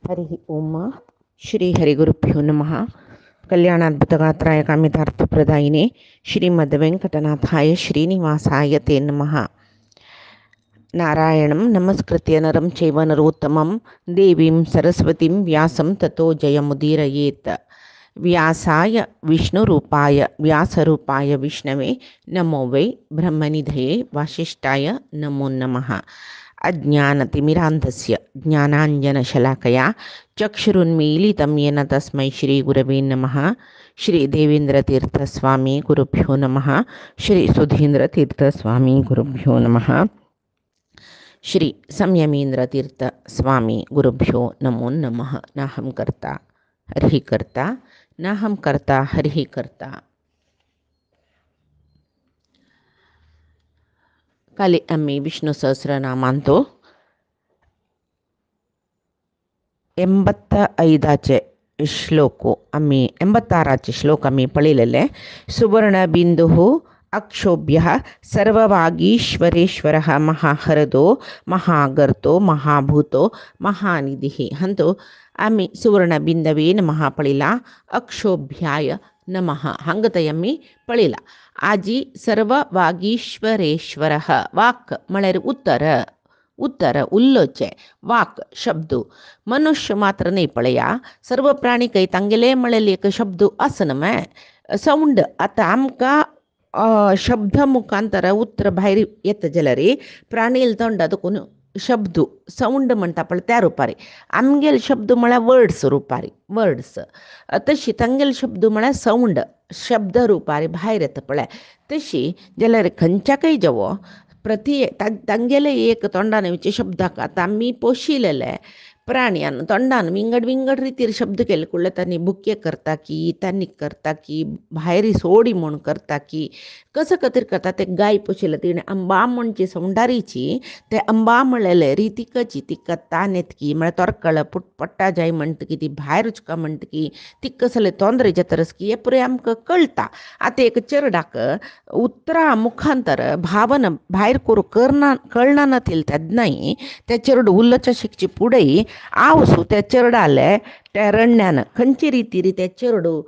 हरिः ओम श्री हरिगुरुभ्यो नमः। कल्याणाद्भुतगात्राय कामितार्थप्रदायिने श्रीमद्वेङ्कटनाथाय श्रीनिवासाय ते नमः। नारायणं नमस्कृत्य नरं चैव नरोत्तमं देवीं सरस्वतीं व्यासं ततो जयमुदीरयेत्। व्यासाय विष्णुरूपाय व्यासरूपाय विष्णवे नमो वै ब्रह्मनिधये वासिष्ठाय नमो नमः। अज्ञानतिमिरान्धस्य ज्ञानाञ्जनशलाकया चक्षुरुन्मीलितं येन तस्मै श्रीगुरवे नमः। श्रीदेवेन्द्रतीर्थस्वामी गुरुभ्यो नमः। श्रीसुधीन्द्रतीर्थस्वामी गुरुभ्यो नमः। श्री संयमीन्द्रतीर्थस्वामी गुरुभ्यो नमो नमः। नाहं कर्ता हरिः कर्ता नाहं कर्ता हरिः कर्ता। काली आम्ही विष्णू सहस्रनामांतो 85चे श्लोक आम्ही 86चे श्लोक आम्ही पळिलेले. सुवर्णबिंदुः अक्षोभ्यः सर्ववागीश्वरेश्वरः महाहृदो महागर्तो महाभूतो महानिधिः हंतो आम्ही सुवर्णबिंदवे नमः पळिला. अक्षोभ्याय नमः हंगतयम्मी पळिला. आजी सर्ववागीश्वरेश्वरः वाक् मळेर उत्तर उल्लोचे वाक शब्द मनुष्य मात्र नाही पळया. सर्व प्राणी काही तांगेले मळेल एक शब्द असं नमे साऊंड. आता आमका शब्द मुखांतर उत्तर भायर येता जाल्यार प्राणील तोंडात कोण शब्द साऊंड म्हणटा पळय त्या रुपारी. आमगेल शब्द म्हळ्यार वर्ड्स रुपारी वर्ड्स. तशी तांगेल शब्द म्हळ्यार साऊंड शब्द रुपारी भायर येता पळय. तशी जाल्यार खंयच्याकय जावो प्रति तांगेले एक तोंडान विचे शब्दाक आतां आमी पोशिलेले प्राण्यान तोंडान विंगड विंगड रितीर शब्द केले कुळ्ळे तांणी बुके करता की तांणी करता की भायर सोडी म्हूण करता की कसं खातीर करता ते गाय पोशिल्ले तिणें अंबा म्हणची सौंडारीची ते अंबा म्हणलेले रितीकची तिका तान येतकी म्हळ्यार तोरकळ पुटपट्टा जाय म्हणटकी ती भायर वचका म्हणटकी ती कसले तोंदरे जातरसकी हे पुरे आमकां कळटा. आतां एक चेरडाक उतरा मुखांतर भावना भायर करूं कळना नातील तेदनाय ते चेरड उल्लोच्या शिकचे फुडें आवसू त्या चेरडाले त्या रडण्यान खंयचे रितीरी ते चेरडू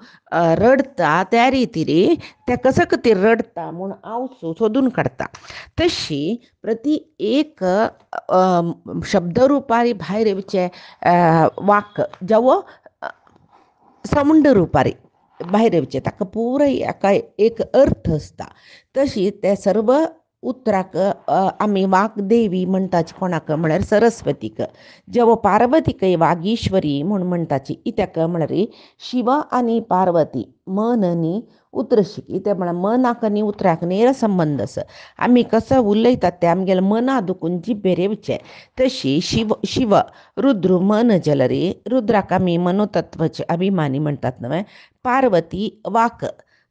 रडता त्या रितीरी ते कसं खातीर रडता म्हूण आवसू सोदून काडटा. तशी प्रति एक शब्द रुपारी भायर येवचे वाक जावो साऊंड रुपारी भायर येवचे ताका पुराय हाका एक अर्थ आसता. तशी ते सर्व उतराक आमी वाग्देवी म्हणटाची कोणाक म्हळ्यार सरस्वतीक. जेवो पार्वतीकय वागीश्वरी म्हूण म्हणटाची कित्याक म्हळ्यार शिव आनी पार्वती मन आनी उतर शिकी ते म्हळ्यार मनाक आनी उतराक नेर संबंध आसा. आमी कसं उलयतात ते आमगेले मना दुखून जिबेर येवचे. तशी शिव रुद्र मन जाल्यार रुद्राक आमी मनोतत्वाचे अभिमानी म्हणटात न्हय. पार्वती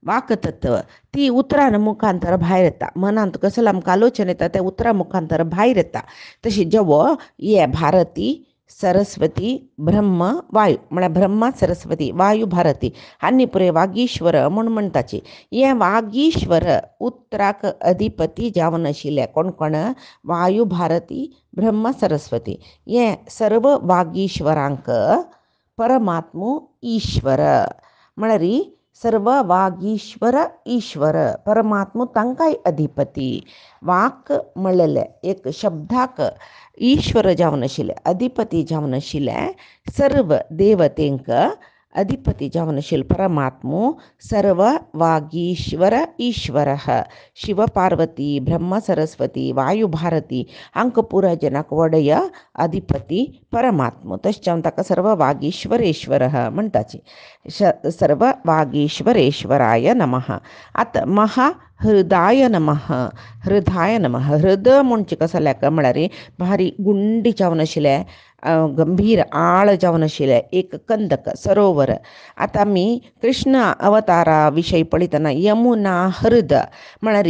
वाकतत्व ती उतरान मुखांतर भायर येता. मनांत कसले आमकां आलोचन येता ते उतरा मुखांतर भायर येता. तशी जेवो हे भारती सरस्वती ब्रह्म वायू म्हळ्यार ब्रह्मा सरस्वती वायू भारती आनी पुरे वागीश्वर म्हूण म्हणटाची. हे वागीश्वर उतराक अधिपती जावन आशिल्ले कोण कोण वायू भारती ब्रह्म सरस्वती. हे सर्व वागीश्वरांक परमात्मो ईश्वर म्हळ्यार सर्व वागीश्वर ईश्वर परमात्मो तांकांय अधिपती. वाक म्हणलेले एक शब्दाक ईश्वर जावन आशिल्ले अधिपती जावन आशिल्ले सर्व देवतेंक अधिपती जावन आशिल्लो परमात्मो सर्व वागीश्वर ईश्वरः शिव पार्वती ब्रह्म सरस्वती वायू भारती हांकां पुराय जनाक वडय अधिपती परमात्मो. तशें जावन ताका सर्व वागीश्वरेश्वरः म्हणटाची. सर्व वागीश्वरेश्वराय नमः. आतां महाहृदाय नमः. हृदयाय नमः. हृद म्हणचे कसं लेका म्हळ्यार भारी गुंडी जावन आशिल्ले गंभीर आळ जावन आशिल्ले एक कंदक सरोवर. आतां आमी कृष्ण अवतारा विशयी पळयतना यमुना हृद म्हळ्यार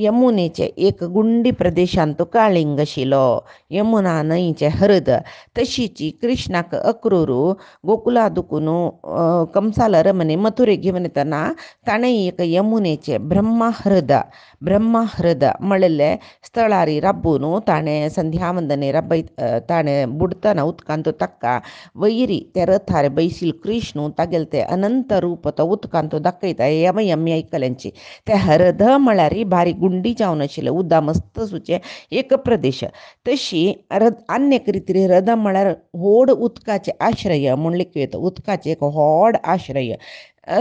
यमुनेचे एक गुंडी प्रदेशांत काळिंग शिलो यमुना न्हंयचे हरद तशीची कृष्णाक अक्रूरू गोकुला दुकुनु कंसाल अरमने मथुरे घेऊन येताना ताणे एक यमुनेचे ಬ್ರಹ್ಮ ಹೃದ ಮಳಲೆ ಸ್ಥಳಾರಿ ರಬ್ಬುನು ತಾಣೆ ಸಂಧ್ಯಾವಂದನೆ ರಬ್ಬ ತಾಣೆ ಬುಡ್ತನ ಉತ್ಕಾಂತು ತಕ್ಕ ವೈರಿ ತೆರತಾರೆ ಬೈಸಿಲ್ ಕೃಷ್ಣು ತಗೆಲ್ತೆ ಅನಂತ ರೂಪತ ಉತ್ಕಾಂತು ದಕ್ಕೈತ ಯಮ यम्य ऐकल्यांची ते हरद मळारी भारी गुंडी जावन आशिल्ले उद्दा मस्त सुचे एक प्रदेश तशी अन्य रितीरी हृद म्हळ्यार व्हड उदकाचे आश्रय म्हूण लिखूं उदकाचे एक व्हड आश्रय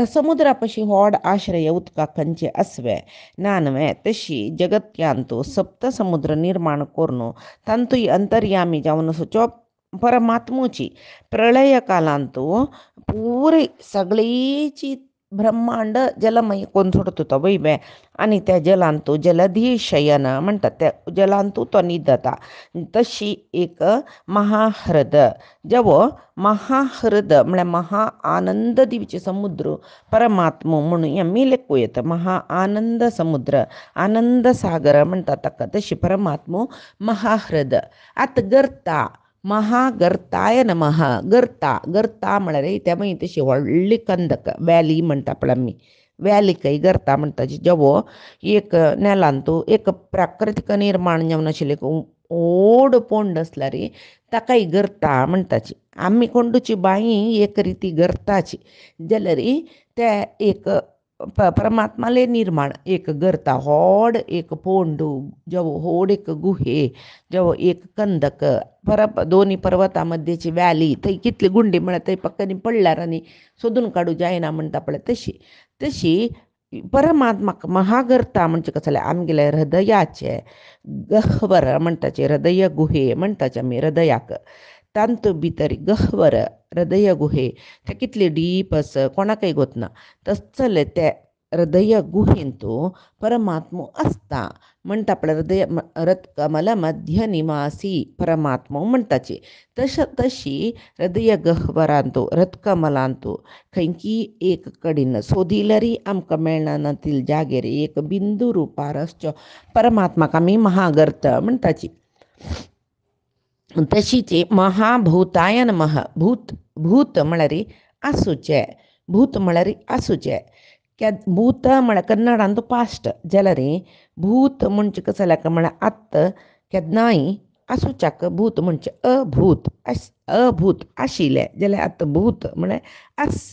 समुद्रापाशी व्हड आश्रय उदका खंयचे आसवे नानवे तशी जगत्यांतू सप्त समुद्र निर्माण करून तांतूय अंतर्यामी जावन सुचो परमात्मूची प्रलय कालांतू पुरी सगळीची ब्रह्मांड जलमय कोण सोडतो तो वैबे आणि त्या जलांतू जलधी शयन म्हणतात त्या जलांतू तो निदता तशी एक महाहृद जवो महाहृद म्हणजे महा आनंद दिवचे समुद्र परमात्म म्हणून यम्मी लेखू येतं महा आनंद समुद्र आनंद सागर म्हणतात तक्का तशी परमात्म महाहृद आत गर्ता महागर्ताय नमः गर्ता म्हळ्यार त्या मागीर तशी व्हडली कंदक वॅली म्हणटा पळय आमी वॅलीकय गर्ता म्हणटा जवो एक नेलांतू एक प्राकृतिक निर्माण जावन आशिल्लें व्हड पोंड आसल्यार ताकाय गर्ता म्हणटाची आमी कोंडूची बाई एक रिती गर्ताची जाल्यार ते एक परमात्माले निर्माण एक गर्ता व्हड एक पोंड जवो व्हड एक गुहे जवो एक कंदक दोन्ही पर्वता मध्येची वॅली थंय कितली गुंडी म्हळ्यार थंय पक्कानी पडल्यार आनी सोदून काडूं जायना म्हणटा पळय तशी परमात्माक महागर्ता म्हणजे कसं जाल्यार आमगेले हृदयाचे गह्वर म्हणटाचे हृदय गुहे म्हणटाचे आमी हृदयाक तांतू भितर गह्वर हृदय गुहे ते कितले डीप आस कोणाकय गोतना तसले ते हृदय गुहेंतू परमात्मो आसता म्हणटा पळय हृदय कमल मध्य निवासी परमात्मो म्हणटाची तशी हृदय गह्वरांतू रथकमलांतू खंयची एक कडेन सोदिलरी आमकां मेळना नातील जागेर एक बिंदू रुपार आसच्यो परमात्माक आमी महागर्त म्हणटाची तशीचे महाभूताय नमः भूत म्हळ्यार आसूचे भूत म्हळ्यार आसूचे भूत म्हळ्यार कन्नडांत पास्ट जाल्यार भूत म्हणजे कसं जाल्यार म्हळ्यार आत्त केन्नाय आसूच्याक भूत म्हणजे अभूत आशिल्ले जाल्यार आतां भूत म्हळ्यार आस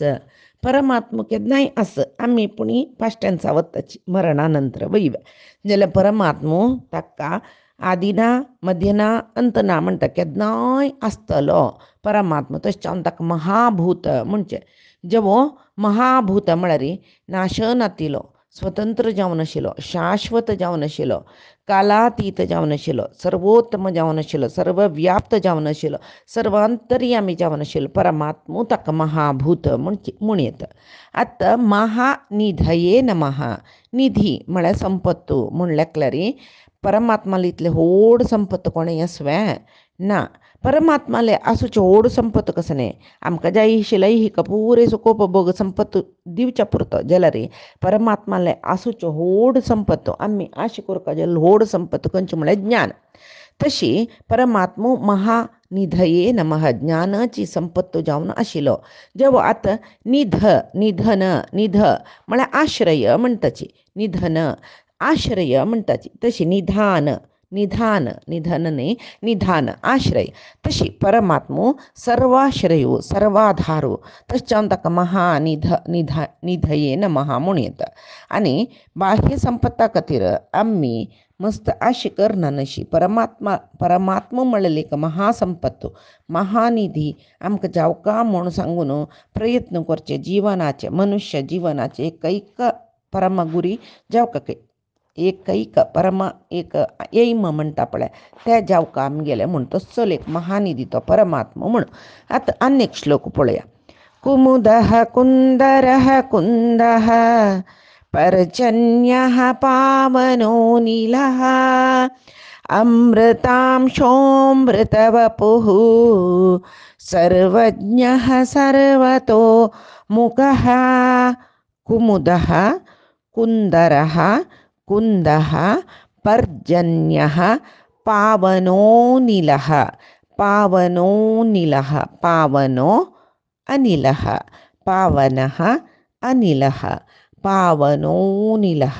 परमात्मा केन्नाय आस आमी पुणी पास्ट टेन्सा वताची मरणा नंतर वैव जाल्यार परमात्मो ताका आदिना मध्यना अंतना म्हणटा केन्नाय आसतलो परमात्मा तशें ताका महाभूत म्हणजे जवो महाभूत म्हळ्यार नाश नातिलो स्वतंत्र जावन आशिल्लो शाश्वत जावन आशिल्लो कालातीत जावन आशिल्लो सर्वोत्तम जावन आशिल्लो सर्वव्याप्त जावन आशिल्लो सर्वांतर्यामी जावन आशिल्लो परमात्मो ताका महाभूत म्हूण येता आतां महानिधये नमः निधी म्हळ्यार संपत्तू म्हूण लेखल्यार परमात्माले इतले व्हड संपत्त कोणें आसवे ना परमात्माले आसूचे व्हड संपत्त कसो न्ही आमकां जाय आशिल्ले ही पुरे सुकोप भोग संपत्त दिवच्या पुरतो जाल्यार परमात्माले आसूच्यो व्हड संपत्त आमी आशा करता जाल्यार व्हड संपत्त खंयची म्हळ्यार ज्ञान तशी परमात्मो महानिधये नमः ज्ञानाची संपत्त जावन आशिल्लो जेवो आतां निधन म्हळ्यार आश्रय म्हणटाची निधन आश्रय म्हणटाची तशी निधान आश्रय तशी परमात्मो सर्वाश्रयो सर्वाधारो तशें ताका निधये नमः म्हूण येता आनी बाह्य संपत्ता खातीर आमी मस्त आशा करना नशी परमात्मा म्हणलेली एक महासंपत्त महानिधी आमकां जावका म्हूण सांगून प्रयत्न करचे जिवनाचे मनुष्य जिवनाचे एक परमगुरी जावका एक परम एक एम म्हणटा पळय ते जावका आमगेले म्हूण तसो एक महानिधी तो परमात्मा म्हूण आतां आनी एक श्लोक पळया कुमुदः कुंदरः कुंदः पर्जन्यः पावनो नीलः अमृतांशोऽमृतवपुः सर्वज्ञः सर्वतो मुखः कुमुदः कुंदरः कुन्दः पर्जन्यः पावनोऽनिलः पावनोऽनिलः पावनो अनिलः पावनः अनिलः पावनोऽनिलः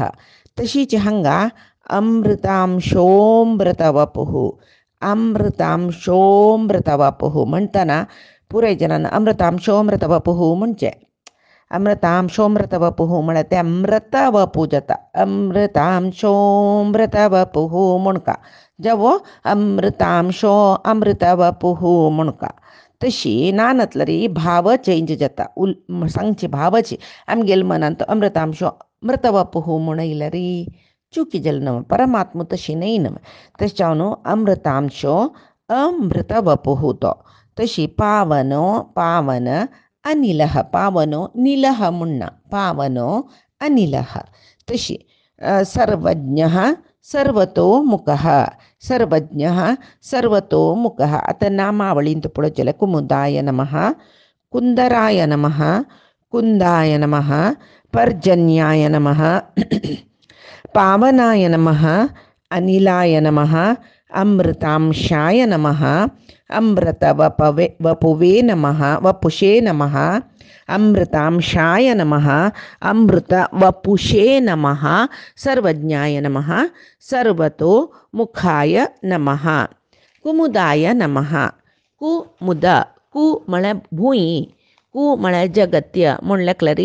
तशीच हंगा अमृतांशोमृतवपुः अमृतांशोमृतवपुः म्हणताना पुरे जणांना अमृतांशोमृतवपुः म्हणजे अमृतांशोमृतवपुः म्हण ते अमृतवपू जाता अमृतांशोमृतवपुः म्हणका जेवो अमृतांशो अमृतवपुः म्हणका तशी नानतलरी भाव चेंज जाता सांगची भावची आमगेल मनांत अमृतांशो मृतवपुः म्हणयलरी चुकी जल नम परमात्म तशी नाही नम तशावनो अमृतांशो अमृतवपुः तो तशी पावनो पावन अनिलः पावनो निलः मुण्ण पावनो अनिलः तशी सर्वज्ञः सर्वतोमुखः सर्वज्ञः सर्वतोमुखः आता नामावळींत पुढे कुमुदाय नमः कुन्दराय नमः कुन्दाय नमः पर्जन्याय नमः पावनाय नमः अनिलाय नमः अमृतांशाय नमः वपुवे नमः वपुषे नमः अमृतांशाय नमः अमृतवपुषे नमः सर्वज्ञाय नमः सर्वतोमुखाय नमः कुमुदाय नमः कुमुद कु म्हळ्यार भुंय कु म्हळ्यार जगत्य म्हणल्यार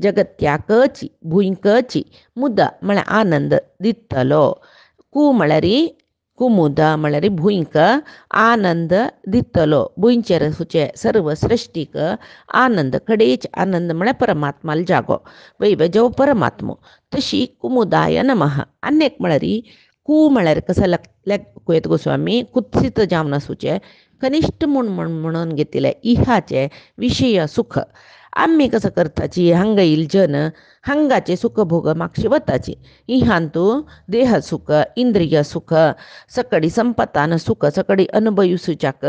जगत्याकची भुंयकची मुद म्हळ्यार आनंद दितलो कु म्हळ्यार कुमुद म्हळ्यार भुंयक आनंद दितलो भुंयचेर सुचे सर्व सृष्टीक आनंद कडेच आनंद म्हळ्यार परमात्माला जागो वैव जेव परमात्मो तशी कुमुदाय नमः अनेक म्हळ्यार कु म्हळ्यार कसं कुयेत गोस्वामी कुत्सित जावन सुचे कनिष्ठ म्हणून घेतले इहाचे विषय सुख आम्ही कसं करताची हंगा येईल जन हंगाचे सुख भोग मागशी वताची इहांतू देह सुख इंद्रिय सुख सकडी संपतान सुख सकडी अनुभवुचाक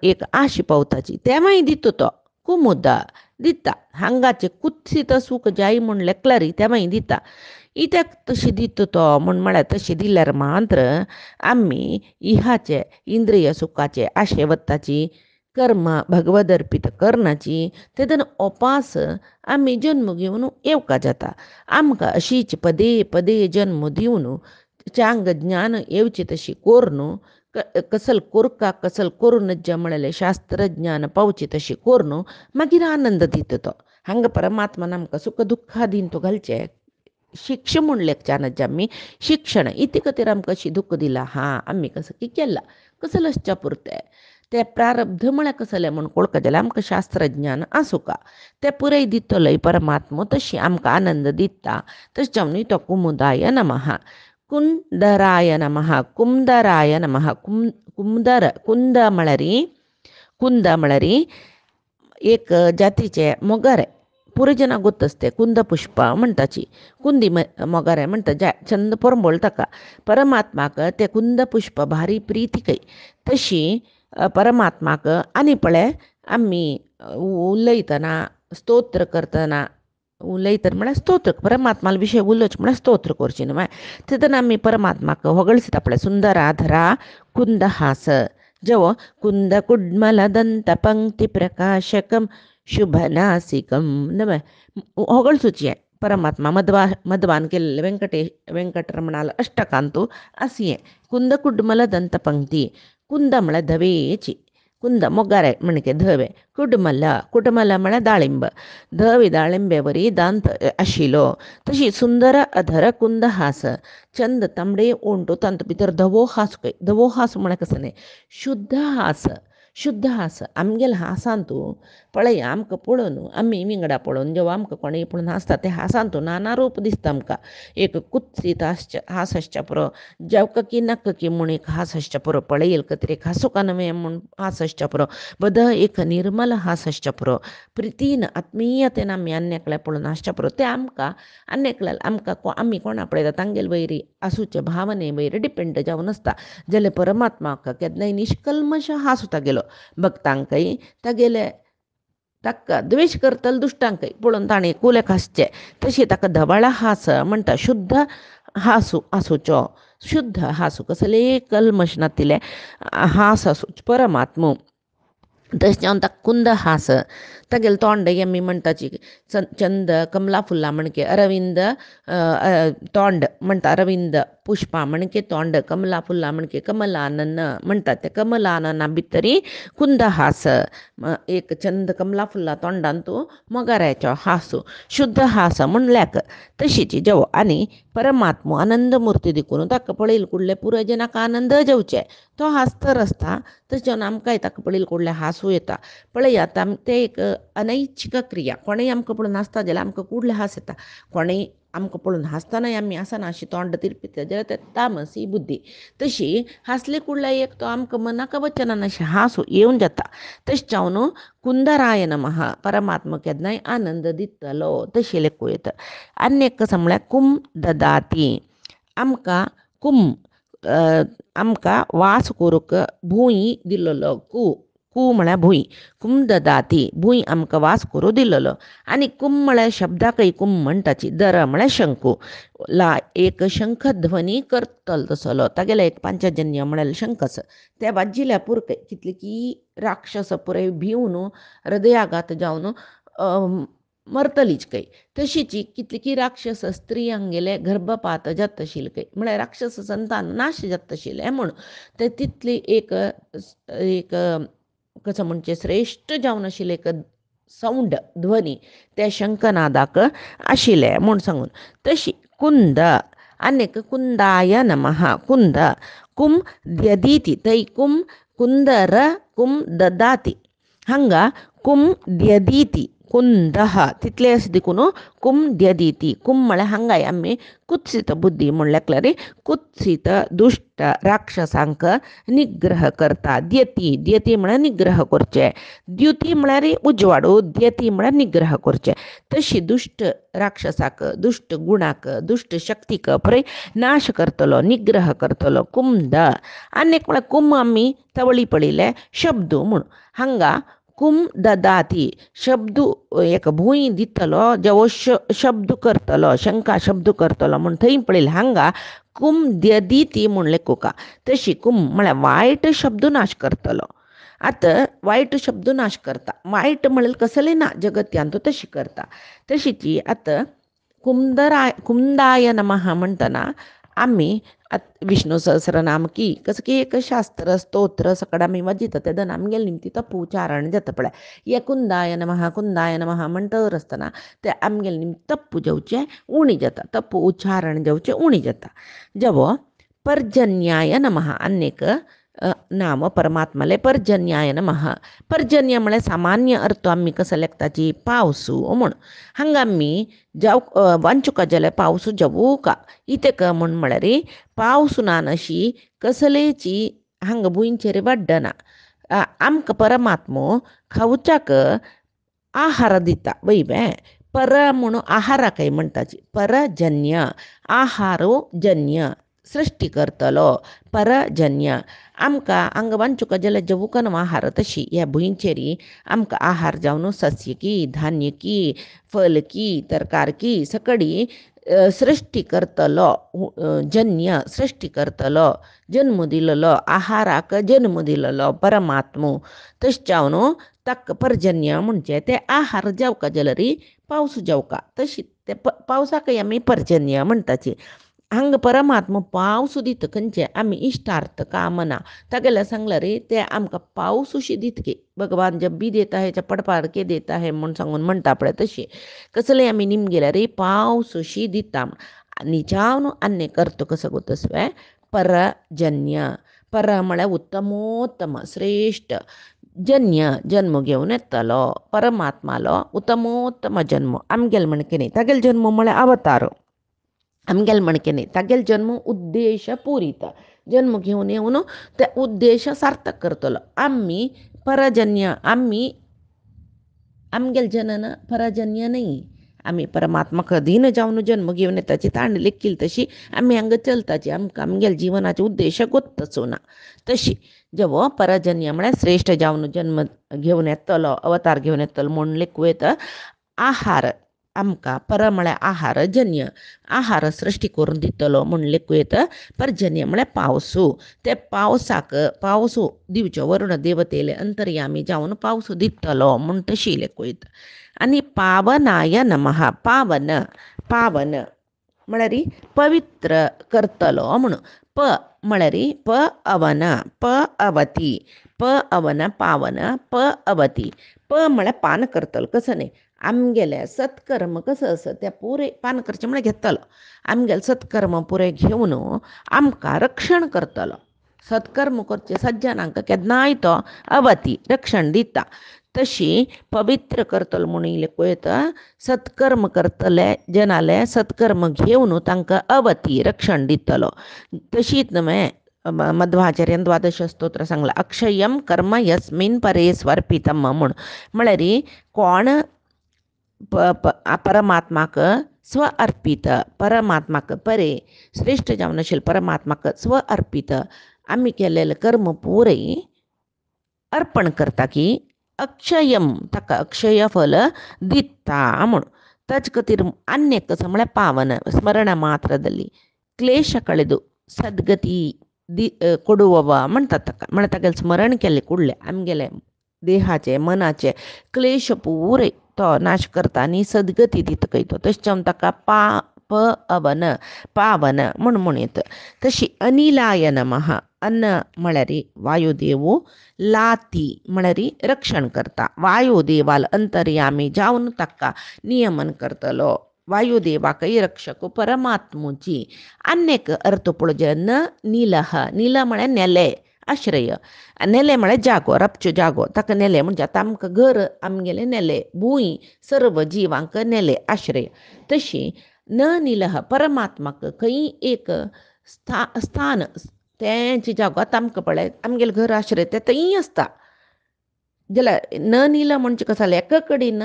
एक आशी पावताची तेव्हाही दितो तो कुमुदा दिता हंगाचे कुत्सित सुख जाई म्हण लेखलारी तेव्हाही दिता इत्याक तशी दितो तो म्हळ्यार तशी दिल्यार मात्र आम्ही इहाचे इंद्रिय सुखाचे आशे वताची कर्म भगवद अर्पित करण्याची तेदन उपास आम्ही जन्म घेवन येवका जाता आमकां अशीच पदे पदे जन्म दिवन चांग ज्ञान येवची तशी कोरनु कसल कोरका कसल करून जे म्हळेले शास्त्र ज्ञान पावची तशी कोरनु मागीर आनंद दिता तो हांग परमात्मान आमकां सुख दुःखादीन तो घालचे शिक्षण म्हणलें आम्ही शिक्षण इथे खातीर आमकां अशी दुःख दिला हां आम्ही कसं की केला कसलच्या पुरते ते प्रारब्ध म्हळ्यार कसलें म्हूण कळका जाल्यार आमकां शास्त्रज्ञान आसूं का ते पुराय दितलोय परमात्मो तशी आमकां आनंद दिता तशें जावन तो कुमुदाय नमः कुंदराय नमः कुंदराय नमः कुंद म्हळ्यार एक जातीचे मोगरे पुरे जना गोतसते कुंद पुष्प म्हणटाची कुंदी मोगरे म्हणटा चंद परंबोळ ताका परमात्माक ते कुंद पुष्प भारी प्रीतीकय तशी परमात्माक आनी पळय आमी उलयतना स्तोत्र करतना उलयतना म्हळ्यार स्तोत्र परमात्मा विशय उलोवचें म्हळ्यार स्तोत्र करचें न्हय तेदना आमी परमात्माक होगळसिता पळय सुंदराधरा कुंदहास जेवो कुंद कुड्मल दंत पंक्ती प्रकाशकम शुभनासिकम नव्हे होगळसुचें परमात्मा मध्वान केल्ले वेंकटरमणाल अष्टकांतू असिये कुंद कुड्मल दंत पंक्ती कुंद म्हळ्यार धवेची कुंद मोगारे म्हणजे धवे कुडमल म्हळ्यार दाळिंब धवी दाळिंबेवरी दांत आशिलो तशी सुंदर अधर कुंद हास चंद तांबडे ओंटू तांत भितर धवो हास म्हळ्यार कसं न्ही शुद्ध हास आमगेल हासांतू पळय आमकां पळोवन आमी विंगडा पळोवन जेव्हा आमकां कोणेय पळोवन हांसता ते हासांतू नाना रूप दिसता आमकां एक कुत्सीत हास आसच्या पुरो जेवका की नाका की म्हूण एक हास आसच्या पुरो पळयल कतरी एक हांसूं का न्हय म्हूण हास आसच्या पुरो बद एक निर्मल हास आसच्या पुरो प्रितीन आत्मीयतेन आमी अन्यकल्या पळोवन हांसच्या पुरो ते आमकां अन्यकल्या आमकां आमी कोणा पळयता तांगेल वयरी आसूचे भावने वयर डिपेंड जावन आसता जाल्यार परमात्माक केन्नाय निश्कल्मश हांस गेलो भक्तांकय तागेले ताका द्वेश करतल दुश्टांकय पळोवन ताणें कुलेक हांसचें तशी ताका धवळ हास म्हणटा शुद्ध हासू हासूचो शुद्ध हासू कसले कल्मश नातिले हास हासूच परमात्मो तशें जावन ताका कुंद हास तागेले तोंड आमी म्हणटाची चंद कमला फुल्लां म्हणके अरविंद तोंड म्हणटा अरविंद पुष्पा म्हणके तोंड कमला फुल्लां म्हणके कमलानन म्हणटा ते कमलानना भितरी कुंद हास एक चंद कमला फुल्लां तोंडान तूं मोगाऱ्याचो हासू शुद्ध हास म्हणल्याक तशीची जेव आनी परमात्मो आनंद मूर्ती देखून ताका पळयल कुडले पुरो जनाक आनंद जेवचे तो हास तर आसता तशें आमकांय ताका पळयल कुडले हांसूं येता पळयात ते एक अनैच्छिक क्रिया कोणेय आमकां पळोवन हांसता जाल्यार आमकां कुडले हांस येता कोणेय आमकां पळोवन हांसतानाय आमी आसना अशी तोंड तिरपिता जाल्यार ते तामसी बुद्धी तशी हांसले कुडल्या एक तो आमकां मनाका वचनान अशें हांसूं येवन जाता तशें जावन कुंदराय नमः परमात्मा केन्नाय आनंद दितलो तशें लेखूं येता आनी एक कसं म्हळ्यार कुम ददाती आमकां कुम आमकां वास करूंक भूंय दिल्लो कू म्हळ्यार भूंय कुम ददाती भूंय आमकां वास करूं दिल्लो आनी कुम म्हळ्यार शब्दाकय कुम म्हणटाची दर म्हळ्यार शंकू ला एक शंख ध्वनी करतलो तसलो तागेलो एक पांचजन्य म्हळ्यार शंखस त्या वाजिल्या पुरके कितले की राक्षस पुरे भिवन हृदयाघात जावन मरतलीच काही तशीची कितली की राक्षस स्त्री हांगेले गर्भपात जात आशिल्ले काही म्हळ्यार राक्षस संतान नाश जात आशिल्ले म्हूण ते तितली एक एक कसं म्हणजे श्रेष्ठ जावन आशिल्ले एक साऊंड ध्वनी त्या शंखनादाक आशिल्ले म्हूण सांगून तशी कुंद आनीक कुंदाय नमः कुंद कुम द्यदिती थंय कुम कुंदर कुम ददाती हांगा कुम द्यदिती कुंदः तितले अशें देखून कुम द्यदिती कुम म्हळ्यार हांगाय आमी कुत्सित बुद्धी म्हणल्यार कुत्सित दुष्ट राक्षसांक निग्रह करता द्यती द्यती म्हळ्यार निग्रह करचे द्युती म्हळ्यार उजवाडू द्यती म्हळ्यार निग्रह करचे तशी दुष्ट राक्षसाक दुष्ट गुणाक दुष्ट शक्तीक पळय नाश करतलो निग्रह करतलो कुंद आनीक म्हळ्यार कुम आमी तवळी पळयले शब्दू म्हूण हांगा कुम ददाती शब्दू एक भूंय दितलो जेवो शब्द करतलो शंका शब्द करतलो म्हूण थंय पळयलें हांगा कुम द्यदिती म्हूण लेखुका तशी कुम म्हळ्यार वायट शब्द नाश करतलो आतां वायट शब्द नाश करता वायट म्हळ्यार कसलें ना जगत्यान तो तशी करता तशीची आतां कुंदाय नमः म्हणटना आमी विष्णू सहस्रनाम की कसं की एक शास्त्र स्तोत्र सकड आमी वाजिता तेदन आमगेले निमती तप्प उच्चारण जाता पळय हे कुंदाय नमः म्हणटर आसतना ते आमगेले निमती तप्प जेवचे उणी जाता तप्प उच्चारण जेवचे उणी जाता जेवो पर्जन्याय नमः आनीक नाम परमात्माले पर्जन्याय नमः पर्जन्य म्हळ्यार सामान्य अर्थ आमी कसो लेखताची पावसू म्हूण हांगा आमी जाव वांचुका जाल्यार पावसू जवूका इतेक म्हूण म्हळ्यार पावस ना अशी कसलेची हांगा भुंयचेर वाडना आमकां परमात्मो खावच्याक आहार दिता वैबे पर म्हणून आहाराकय म्हणटाची परजन्य आहारो जन्य सृश्टी करतलो परजन्य आमकां हांगा वांचुका जाल्यार जेवूका न्हू आहार तशी ह्या भुंयचेरी आमकां आहार जावन सस्य की धान्य की फल की तरकार की सकडी सृश्टी करतलो जन्य सृश्टी करतलो जन्म दिल्लो आहाराक जन्म दिल्लो परमात्मो तशें जावन ताका पर्जन्य म्हणजे ते आहार जेवका जाल्यार पावस जेवका तशी ते पावसाकय आमी पर्जन्य म्हणटाची हांगा परमात्मा पावस दिता खंयचे आमी इश्टार्थ कामना तागेल्या सांगल्यार ते आमकां पावस दितके भगवान जब भी देता है चपड़ पार के देता है म्हूण सांगून म्हणटा पळय तशी कसले आमी निमगेल्यार पावस दिता आनी जावन आनी करता कसो गोतस्वे परजन्य पर म्हळ्यार उत्तमोत्तम श्रेष्ठ जन्य जन्म घेवन येतलो परमात्मालो उत्तमोत्तम जन्म आमगेल म्हणके न्ही तागेल जन्म म्हळ्यार अवतार आमगेल म्हणके न्ही तागेल जन्म उद्देश पुरीत जन्म घेवन येवन ते उद्देश सार्थक करतलो आमी परजन्य आमी आमगेल जनन परजन्य न्ही आमी परमात्मा कधीन जावन जन्म घेवन येताची ताणें लेखील तशी आमी हांगा चलताची आमकां आमगेल जिवनाचे उद्देश गोत्तचो ना तशी जेवो परजन्य म्हळ्यार श्रेश्ठ जावन जन्म घेवन येतलो अवतार घेवन येतलो म्हूण लेखूं येता आहार आमकां पर म्हळ्यार आहार जन्य आहार सृश्टी करून दितलो म्हूण लेखूं येता. पर्जन्य म्हळ्यार पावसू. ते पावसाक पावस दिवच्यो वरुण देवतेले अंतर्यामी जावन पावस दितलो म्हूण तशी लेखूं येता. आनी पावनाय नमः. पावन पावन म्हळ्यार पवित्र करतलो म्हणून. प म्हळ्यार प अवन प अवती प अवन पावन प अवती. प म्हळ्यार पान करतलो कसं न्ही. आमगेले सत्कर्म कसं असं त्या पुरे पान करचें म्हळ्यार घेतलो. आमगेले सत्कर्म पुरे घेवन आमकां रक्षण करतलो. सत्कर्म करचे सज्जनांक केन्नाय तो अवती रक्षण दिता. तशी पवित्र करतलो म्हणून लेखूं येता. सत्कर्म करतले जनाले सत्कर्म घेवन तांकां अवती रक्षण दितलो. तशीच न्हय मध्वाचार्यान द्वादश स्तोत्र सांगलां. अक्षयम कर्म यस्मिन परे स्वर्पितम म्हूण. म्हळ्यार कोण परमात्माक स्व अर्पित परमात्माक परे श्रेष्ठ जावन आशिल्ले परमात्माक स्व अर्पित आमी केलेले कर्म पुरे अर्पण करता की अक्षयम ताका अक्षय फल दिता म्हूण. ताचे खातीर अन्य कसं म्हळ्यार पावन स्मरण मात्रದಲ್ಲಿ क्लेश कळेदू सद्गती ಕೊಡುವವ म्हणटात ताका. म्हळ्यार तागेलें स्मरण केलें कुडलें आमगेले देहाचे मनाचे क्लेश पुरे तो नाश करता आनी सद्गती दिता खंय तो. तशें जावन ताका प अवन पावन म्हूण येता. तशी अनिलाय नमः. अन्न म्हळ्यार वायुदेव. लाती म्हळ्यार रक्षण करता. वायुदेवाल अंतर्यामी जावन ताका नियमन करतलो. वायुदेवाकय रक्षक परमात्मुची. अन्यक अर्थ पळोवचे न नीलह. नील म्हळ्यार नेले आश्रय. नेले म्हळ्यार जागो रपच्यो जागो ताका नेले म्हणजे आतां आमकां घर आमगेले नेले भूंय सर्व जिवांक नेले आश्रय. तशी न नीलह परमात्माक खंय एक स्थान तेंची जागो आतां आमकां पळय आमगेले घर आश्रय ते थंय आसता जाल्यार न नील म्हणजे कसं जालें एका कडेन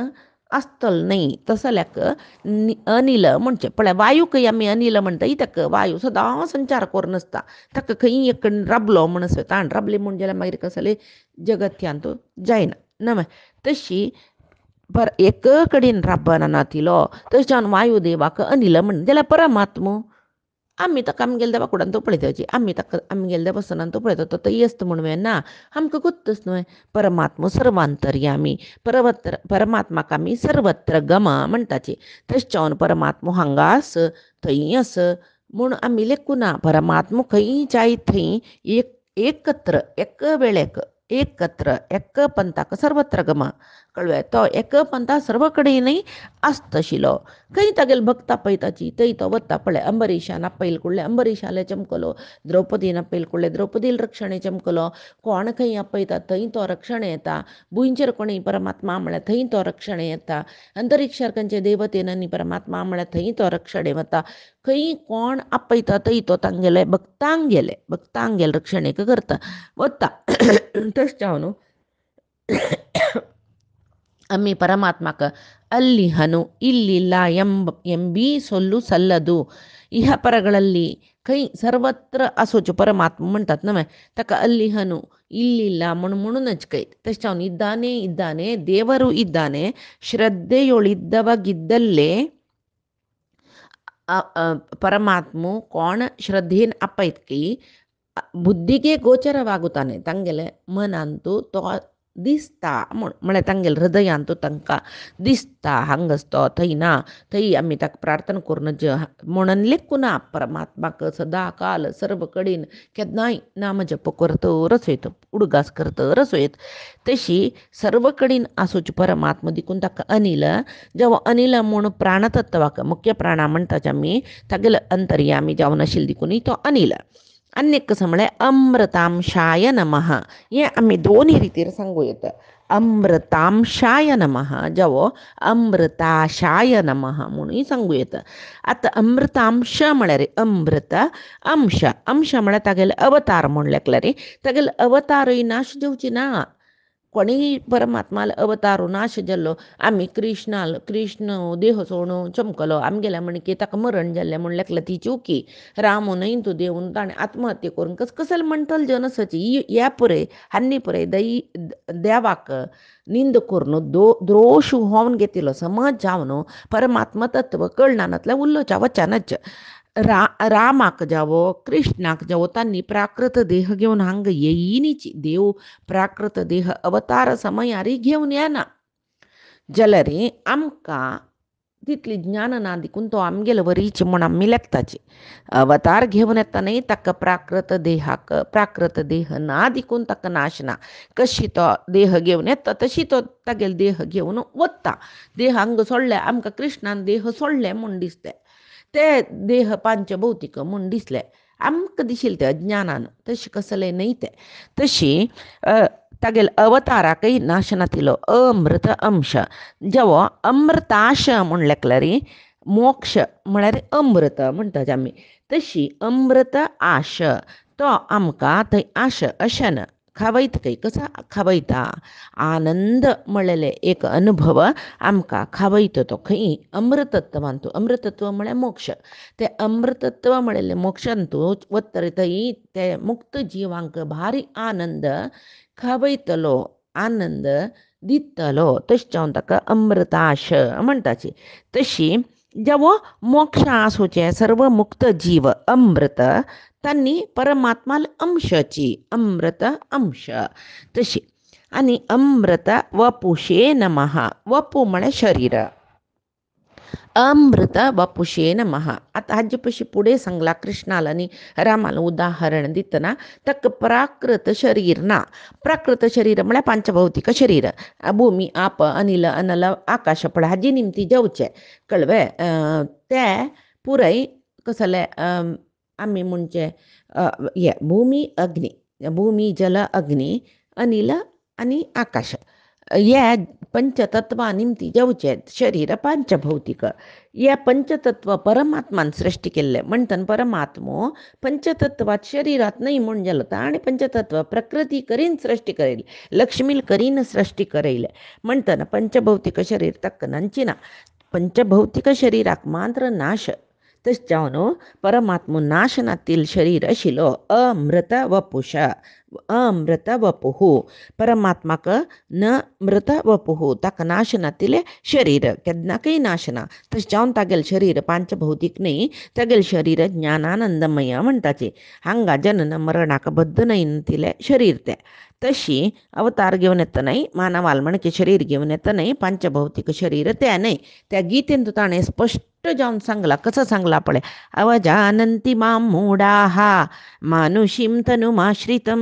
आसतलो न्ही. तसो जाल्याक अनिल म्हणजे पळय वायूकय आमी अनिल म्हणटा. ताका वायू सदां संचार करून आसता. ताका खंय एक कडेन राबलो म्हण ताण राबली म्हण जाल्यार मागीर कसं जालें जगत्यान तो जायना न्हय. तशी एक कडेन राबना तिलो. तशें जावन वायुदेवाक अनिल म्हण जाल्यार परमात्मो आमी ताका आमगेल्या देवा कुडान तो पळयताची. आमी ताका आमगेल्या देवस्थानान तो पळयता तो थंय आसता म्हणून ना. आमकां गुत्तच न्हय. परमात्मो सर्वांतर्यामी परमात्माक आमी सर्वत्र गम म्हणटाची. तशें जावन परमात्मो हांगा आस थंय आस म्हूण आमी लेखूं ना. परमात्मो खंय जाय थंय एकत्र एक वेळेक एकत्र एक पंथाक सर्वत्र गम कळ्ळें. तो एक पंथा सर्व कडेनय आसता आशिल्लो. खंय तागेले भक्त आपयताची थंय तो वता. पळय अंबरिशान आपयले कुडले अंबरिशाले चमकलो. द्रौपदीन आपयले कुडले द्रौपदील रक्षणे चमकलो. कोण खंय आपयता थंय तो रक्षण येता. भुंयचेर कोणीय परमात्मा म्हळ्यार थंय तो रक्षण येता. अंतरिक्षार खंयचे देवतेन परमात्मा म्हळ्यार थंय तो रक्षणे वता. खंय कोण आपयता थंय तो तांगेले भक्तांगेले रक्षणेक करता वता. तशें जावन आमी परमात्माक ಅಲ್ಲಿಹನು ಇಲ್ಲಿಲ್ಲ ಎಂಬೀ ಸೊಲ್ಲು ಸಲ್ಲದು. ಇಹ ಪರಗಳಲ್ಲಿ खंय सर्वत्र आसोच्यो परमात्मा म्हणटात न्हय. ताका अल्लिहनु इल्लिಲ್ಲ म्हणूनच ಕೈ. तशें जावन ಇದ್ದಾನೆ ದೇವರು ಇದ್ದಾನೆ ಶ್ರದ್ಧೆಯೊಳಿದ್ದವಗಿದ್ದಲ್ಲೇ ಪರಮಾತ್ಮ ಕೋಣ ಶ್ರದ್ಧೆಯನ್ನು ಅಪ್ಪೈತ್ಕಿ ಬುದ್ಧಿಗೆ ಗೋಚರವಾಗುತ್ತಾನೆ. तांगेले मनांतू तो दिसता म्हळ्यार तांगेले हृदयांतू तांकां दिसता. हांगाच तो थंय ना. थंय आमी ताका प्रार्थना करून म्हणून लेखूं ना. परमात्माक सदां काल सर्व कडेन केन्नाय नाम जप करतरच वयत उडगास करतरच वयत. तशी सर्व कडेन आसोच्यो परमात्मा देखून ताका अनिल जेवो अनिल म्हूण प्राणतत्वाक मुख्य प्राणा म्हणटात आमी तागेले अंतर्यामी जावन आशिल्लो देखून तो अनिल. अन्य कसं म्हळ्यार अमृतांशाय नमः. हें आमी दोनी रितीर सांगूं येता. अमृतांशाय नमः जावो अमृताशाय नमः म्हणून सांगूं येता. आतां अमृतांश म्हळ्यार अमृत अंश म्हळ्यार तागेले अवतार म्हण लेखल्यार तागेले अवतारय नाश जावची ना. कोणी परमात्माला अवतारो नाश जाल्लो आम्ही कृष्ण देह सोडून चमकलो आमगेल्या म्हण की ताका मरण जाल्लें म्हण लेखला ती चुकी रामूनय तू देऊन ताणें आत्महत्या करून कसले म्हणटल जनसाची ह्या पुरे हान्नी पुरे देवाक निंद करून द्रोश होवन घेतिलो समज जावन परमात्मा तत्व कळनातल्या उल्लोच्या वचनच रामाक जावो कृष्णाक जावो तांणी प्राकृत देह घेवन हांगा येयनीची देव प्राकृत देह अवतार समयारी घेवन येना जाल्यार आमकां तितली ज्ञान ना देखून तो आमगेलो वरीची म्हूण आमी लेखताची अवतार घेवन येता न्ही ताका प्राकृत देह ना देखून ताका नाश ना कशी तो देह घेवन येता तशी तो तागेलो देह घेवन वता देह हांगा सोडले आमकां कृष्णान देह सोडले म्हूण दिसलें ते देह पांचभौतीक म्हूण दिसले आमकां दिशिल्लें ते अज्ञानान तशें कसलें न्हय तें तशी तागेल अवताराकय नाश नातिलो अमृत अंश जेवो अमृताश म्हूण लेखल्यार मोक्ष म्हळ्यार अमृत म्हणटात आमी तशी अमृत आश तो आमकां थंय आश अशन खावयतकय कसा खावयता आनंद म्हणलेले एक अनुभव आमकां खावयता तो खंय अमृतत्वान तूं अमृतत्व म्हळ्यार मोक्ष ते अमृतत्व म्हणलेले मोक्षान तूं वतर थंय ते मुक्त जिवांक भारी आनंद खावयतलो आनंद दितलो तशें जावन ताका अमृताश म्हणटाची तशी जेवो मोक्ष आसूचे सर्व मुक्त जीव अमृत तांणी परमात्माल अंशाची अमृत अंश तशी आनी अमृत वपुषे नमः वपू म्हळ्यार शरीर अमृत वपुषे नमः आता हाजे पशी पुढे सांगला कृष्णाला आनी रामाला उदाहरण दितना ताका प्राकृत शरीर ना प्राकृत शरीर म्हळ्यार पांचभौतीक शरीर भूमी आप अनिल अनल आकाश पळय हाजे निमती जेवचे कळवे ते पुराय कसले आमी म्हणचे हे भूमी जल अग्नी अनिल आनी आकाश हे पंचतत्वा निमती जेवचे शरीर पांचभौतीक हे पंचतत्व परमात्मान सृश्टी केल्ले म्हणटन परमात्मो पंचतत्वात शरीरात न्हय म्हूण जालो आनी पंचतत्व प्रकृती करीन सृश्टी करेल लक्ष्मील करीन सृश्टी करेल म्हणटन पंचभौतीक शरीर ताका नांची ना पंचभौतीक शरीराक मात्र नाश तशें जावन परमात्मो नाशनातील शरीर आशिल्लो अमृत वपुष अमृत वपुः परमात्माक न मृत वपुः ताका नाश नातिलें शरीर केन्नाकय नाश ना तशें जावन तागेलें शरीर पांचभौतीक न्हय तागेलें शरीर ज्ञानानंदमय म्हणटाचें हांगा जनन मरणाक बद्ध न्हय नातिलें शरीर तें तशी अवतार घेवन येता न्हय मानवाल म्हणचे शरीर घेवन येता न्हय पांचभौतीक शरीर तें न्हय त्या गितेंत ताणें स्पश्ट जावन सांगला कसं सांगला पळय अवजानन्ति मां मूढाः मानुषीं तनुमाश्रितं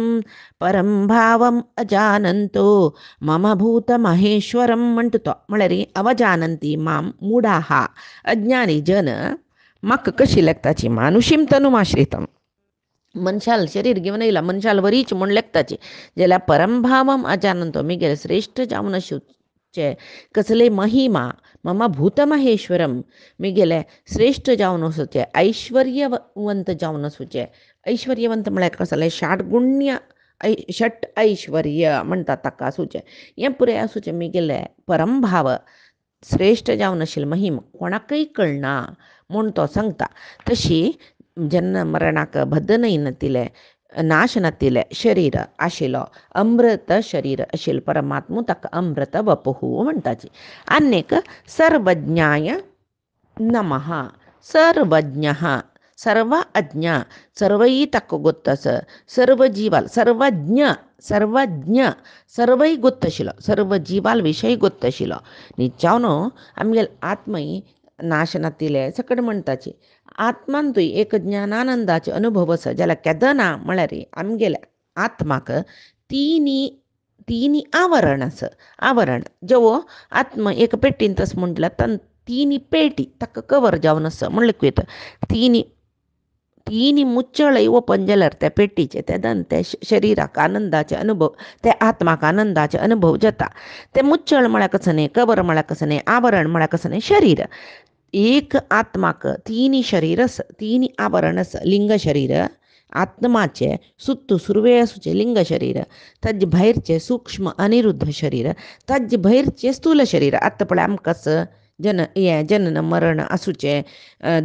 परं भावम् अजानन्तो मम भूतमहेश्वरं म्हणटा तो म्हळ्यार अवजानन्ति मां मूढाः अज्ञानी जन म्हाका कशी लेखताची मानुषीं तनुमाश्रितं मनशाल शरीर घेवन येयला मनशाल वरीच म्हूण लेखताची जाल्यार परमभावम अजानंतो मिगेल श्रेष्ठ जावन आसूचे कसले महिमा मम भूतमहेश्वरम मिगेले श्रेष्ठ जावन आसूचे ऐश्वर्यवंत जावन आसूचे ऐश्वर्यवंत म्हळ्यार कसले षाडगुण्य षट ऐश्वर्य म्हणटा ताका आसूचे हें पुरे आसूचे मिगेले परमभाव श्रेष्ठ जावन आशिल्ले महिमा कोणाकय कळना म्हूण तो सांगता तशी जन्म मरणाक बद्ध न्हय नातिलें नाश नातिलें शरीर आशिल्लो अमृत शरीर आशिल्लो परमात्मो ताका अमृत वपुः म्हणटाची आनीक सर्वज्ञाय नमः सर्वज्ञः सर्व अज्ञ सर्वय ताका गोत्तस सर्व जीवाल सर्वज्ञ सर्वय गोत्त आशिल्लो सर्व जीवाल विशय गोत्त आशिल्लो निजावन आमगेले आत्मय नाश नातिले सकट म्हणटाची आत्मान तुय एक ज्ञानानंदाचे अनुभव आसा जाल्यार केदना म्हळ्यार आमगेल्या आत्माक तिनी आवरण आसा आवरण जेवो आत्मा एक पेटीन तस म्हटल्यार तिनी पेटी ताका कवर जावन आसा म्हणल्यार वयता तिनी मुच्चळय ओपन जाल्यार त्या पेटीचे तेदन ते शरिराक आनंदाचे अनुभव ते आत्माक आनंदाचे अनुभव जाता ते मुच्चळ म्हळ्यार कसं न्ही कवर म्हळ्यार कसं न्ही आवरण म्हळ्यार कसं न्ही शरीर एक आत्माक तिनी शरीर आसा तिनी आवरण आसा लिंग शरीर आत्माचे सुत्तू सुरवे असूचे लिंग शरीर, तज भायरचे सूक्ष्म अनिरुद्ध शरीर, तज भायरचे स्थूल शरीर. आत्ता पळय आमकां जनन मरण असूचे,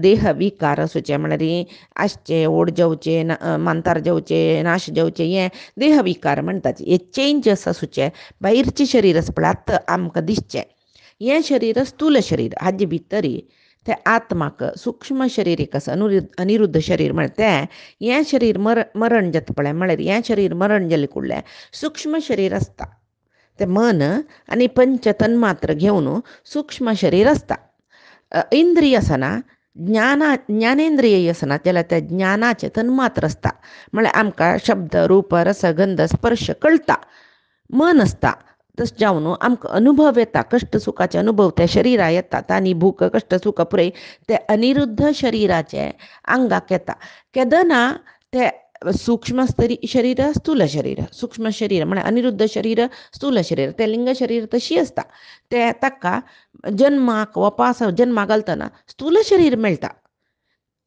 देह विकार असूचे म्हळ्यार आसचे ओड जावचे मांतार जावचे नाश जावचे हे देह विकार म्हणटात. हे चेंजस असूचे भायरचे शरीर आसा पळय आत्ता आमकां दिसचें हें शरीर स्थूल शरीर. हाजे भितरी ते आत्माक सूक्ष्म शरीर एक आसा अनिरुद्ध शरीर म्हळ्यार तें हें शरीर मरण जाता पळय म्हळ्यार हें शरीर मरण जालें फुडलें सूक्ष्म शरीर आसता. तें मन आनी पंच तन्मात्र घेवन सूक्ष्म शरीर आसता. इंद्रिय आसना ज्ञानेंद्रिय आसना जाल्यार त्या ज्ञानाचे तन्मात्र आसता म्हळ्यार आमकां शब्द रूप रस गंध स्पर्श कळटा. मन आसता तशें जावन आमकां अनुभव येता, कश्ट सुखाचे अनुभव त्या शरिरा येता. तांणी भूक कश्ट सुख पुरय ते अनिरुद्ध शरिराचे अंगाक येता. केदना ते सूक्ष्म शरीर स्थूल शरीर, सूक्ष्म शरीर म्हळ्यार अनिरुद्ध शरीर स्थूल शरीर ते लिंग शरीर तशी आसता. ते ताका जन्माक वपास जन्माक घालतना स्थूल शरीर मेळटा,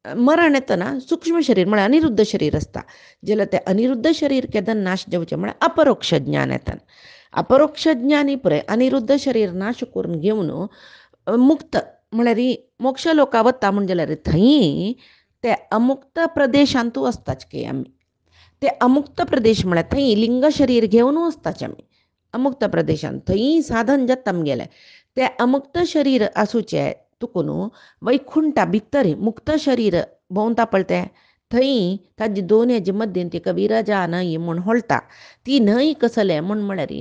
मरण येतना सूक्ष्म शरीर म्हळ्यार अनिरुद्ध शरीर आसता. जाल्यार तें अनिरुद्ध शरीर केदन नाश जावचें म्हळ्यार अपरोक्ष ज्ञान येता. अपरोक्ष ज्ञानी पुरय अनिरुद्ध शरीर नाश करून घेवन मुक्त म्हळ्यार मोक्ष लोका वता म्हण जाल्यार थंय ते अमुक्त प्रदेशांतू वचताच की आमी. ते अमुक्त प्रदेश म्हळ्यार थंय लिंग शरीर घेवन वचताचे आमी अमुक्त प्रदेशांत. थंय साधन जाता आमगेलें. ते अमुक्त शरीर आसूचे तुकून वैकुंठा भितर मुक्त शरीर भोंवता पळय तें थंय ताजी दोन हेजे मद्दीन तिका विरजा न्हंय म्हूण होळटा. ती न्हंय कसले म्हळ्यार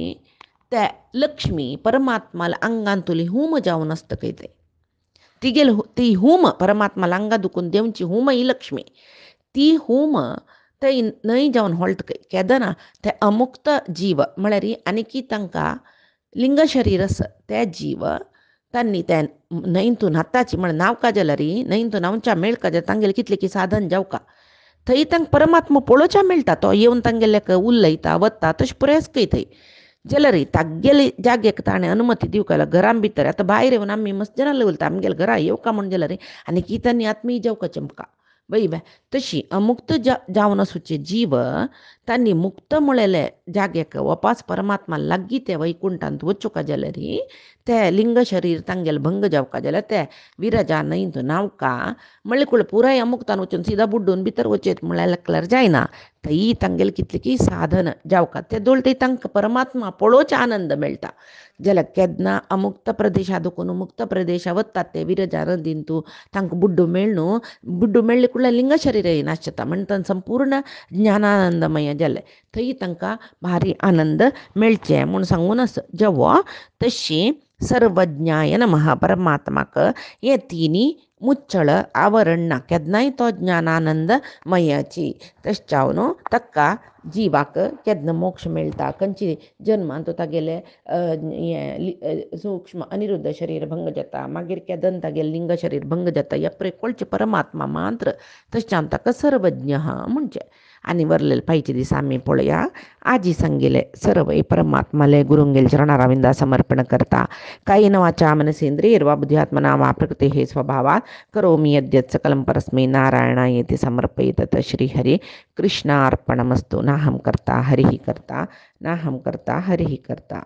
ते लक्ष्मी परमात्माला अंगांतुली हूम जावन आसता खंय ते तिगेल ती हूम परमात्माला अंगा दुखून देवची हूम ही लक्ष्मी. ती हूम थंय न्हंय जावन होळटा खंय केदना ते अमुक्त जीव म्हळ्यार आनीकी तांकां लिंग शरीर आसा ते जीव तांणी त्या न्हंयतून हाताची म्हळ्यार नावका जाल्यार न्हंयतून नावच्या मेळका जाल्यार तांगेलें कितलें की साधन जावका. थंय तांकां परमात्मा पळोवच्या मेळटा. तो येवन तांगेल्याक उलयता वता तशें पुराय आसता थंय. जाल्यार तागेले जाग्याक ताणें अनुमती दिवंक लायला घरां भितर. आतां भायर येवन आमी मस्त जनाले उलयता आमगेल्या घरा येवका म्हण जाल्यार आनी की तांणी आत्मीय जावकाचें आमकां वय बाय. तशी अमुक्त जावन आसूचे जीव तांणी मुक्त म्हळेले जाग्याक वपास परमात्मा लागीं ते वैकुंठांत वचूंक जाल्यार ते लिंग शरीर तांगेलें भंग जावका जाल्यार ते विरजा न्हंयत नावका म्हळ्यार पुराय अमुक्तान वचून सिदा बुड्डून भितर वचयत म्हळ्यार जायना. थंय तांगेलें कितलें की साधन जावका ते दोळ थंय तांकां परमात्मा पळोवचे आनंद मेळटा. जाल्यार केदना अमुक्त प्रदेशा दुखून मुक्त प्रदेशा वतात ते विरजा नदींतू तांकां बुड्डू मेळ न्हू. बुड्डू मेळ्ळे कुडल्या लिंग शरीर नाश जाता म्हणटा संपूर्ण ज्ञानानंदमय जालें. थंय तांकां भारी आनंद मेळचे म्हूण सांगून जेवो तशी सर्वज्ञाय नमः परमात्माक हे तिनी मुच्चळ आवरण ना केदनाय तो ज्ञानानंद मयाची. तशें जावन ताका जिवाक केदना मोक्ष मेळटा. खंयची जन्मांत तागेले सूक्ष्म अनिरुद्ध शरीर भंग जाता मागीर केदन तागेलें लिंग शरीर भंग जाता ह्या कळचे परमात्मा मात्र. तशें जावन ताका सर्वज्ञ म्हणचे. आनी वरलेले पायचे दीस आमी पळोवया. आजी सांगिले सर्व परमात्माले गुरुंगेल चरणारविंदा समर्पण करता. कायेन वाचा मनसेंद्रियर्वा बुद्ध्यात्मना वा प्रकृतेः स्वभावात् करोमि यद्यत् सकलं परस्मै नारायणायेति समर्पयेत्. श्रीहरि कृष्णार्पणमस्तु. नाहं कर्ता हरिः कर्ता नाहं कर्ता हरिः कर्ता.